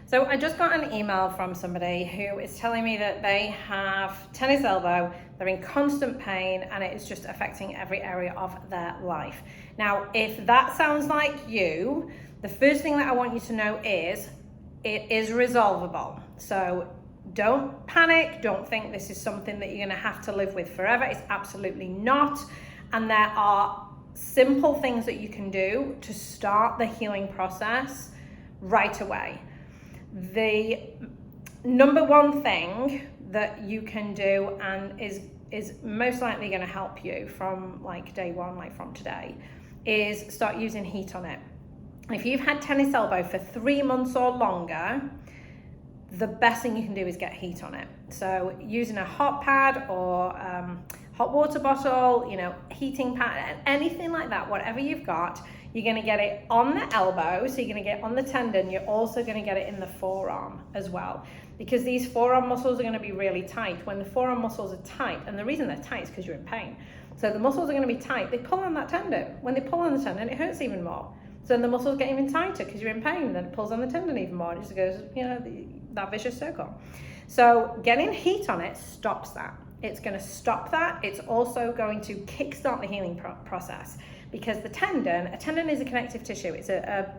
So I just got an email from somebody who is telling me that they have tennis elbow, they're in constant pain, and it is just affecting every area of their life. Now, if that sounds like you, the first thing that I want you to know is it is resolvable. So don't panic, don't think this is something that you're gonna have to live with forever. It's absolutely not. And there are simple things that you can do to start the healing process right away. The number one thing that you can do, and is most likely going to help you from like day one, like from today, is start using heat on it. If you've had tennis elbow for 3 months or longer, the best thing you can do is get heat on it. So using a hot pad or hot water bottle, heating pad, anything like that, whatever you've got, you're going to get it on the elbow, so you're going to get it on the tendon. You're also going to get it in the forearm as well, because these forearm muscles are going to be really tight. When the forearm muscles are tight, and the reason they're tight is because you're in pain. So the muscles are going to be tight. They pull on that tendon. When they pull on the tendon, it hurts even more. So then the muscles get even tighter because you're in pain. Then it pulls on the tendon even more. It just goes, that vicious circle. So getting heat on it stops that. It's going to stop that. It's also going to kickstart the healing process, because a tendon is a connective tissue. It's a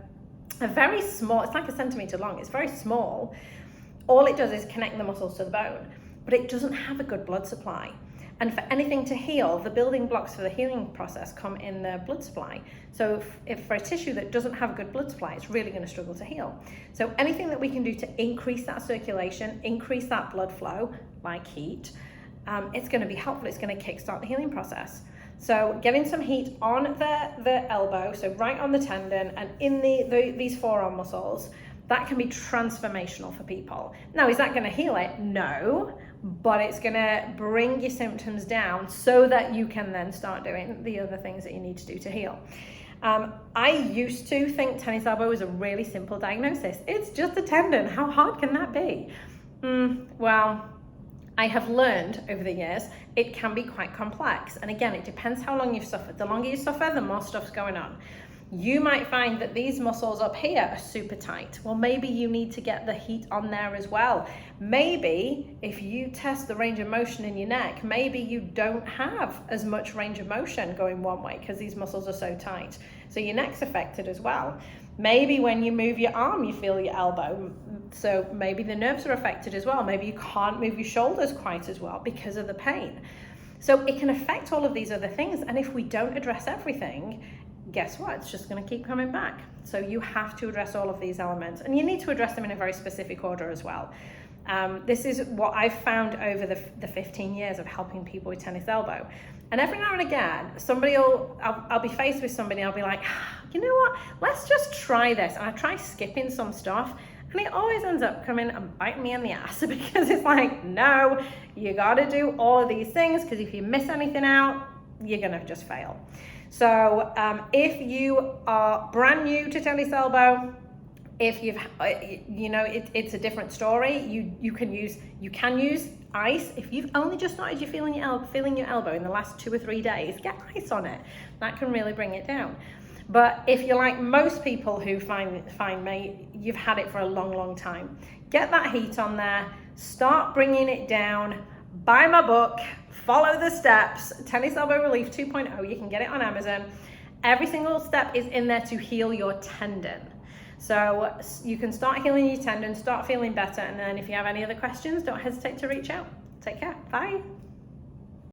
very small, it's like a centimeter long. It's very small. All it does is connect the muscles to the bone, but it doesn't have a good blood supply. And for anything to heal, the building blocks for the healing process come in the blood supply. So if for a tissue that doesn't have a good blood supply, it's really going to struggle to heal. So anything that we can do to increase that circulation, increase that blood flow, like heat, it's going to be helpful. It's going to kickstart the healing process. So getting some heat on the elbow, so right on the tendon and in these forearm muscles, that can be transformational for people. Now, is that going to heal it? No, but it's going to bring your symptoms down so that you can then start doing the other things that you need to do to heal. I used to think tennis elbow was a really simple diagnosis. It's just a tendon. How hard can that be? Well, I have learned over the years, it can be quite complex. And again, it depends how long you've suffered. The longer you suffer, the more stuff's going on. You might find that these muscles up here are super tight. Well, maybe you need to get the heat on there as well. Maybe if you test the range of motion in your neck, maybe you don't have as much range of motion going one way because these muscles are so tight. So your neck's affected as well. Maybe when you move your arm, you feel your elbow. So maybe the nerves are affected as well. Maybe you can't move your shoulders quite as well because of the pain. So it can affect all of these other things. And if we don't address everything, guess what? It's just going to keep coming back. So you have to address all of these elements, and you need to address them in a very specific order as well. This is what I've found over the 15 years of helping people with tennis elbow. And every now and again, I'll be faced with somebody, I'll be like, you know what? Let's just try this. And I try skipping some stuff, and it always ends up coming and biting me in the ass because it's like, no, you got to do all of these things, because if you miss anything out, you're going to just fail. So if you are brand new to tennis elbow, if you've, it's a different story. You can use ice. If you've only just started feeling your elbow in the last 2 or 3 days, get ice on it. That can really bring it down. But if you're like most people who find me, you've had it for a long, long time. Get that heat on there. Start bringing it down. Buy my book. Follow the steps. Tennis Elbow Relief 2.0. You can get it on Amazon. Every single step is in there to heal your tendon. So you can start healing your tendon, start feeling better, and then if you have any other questions, don't hesitate to reach out. Take care. Bye.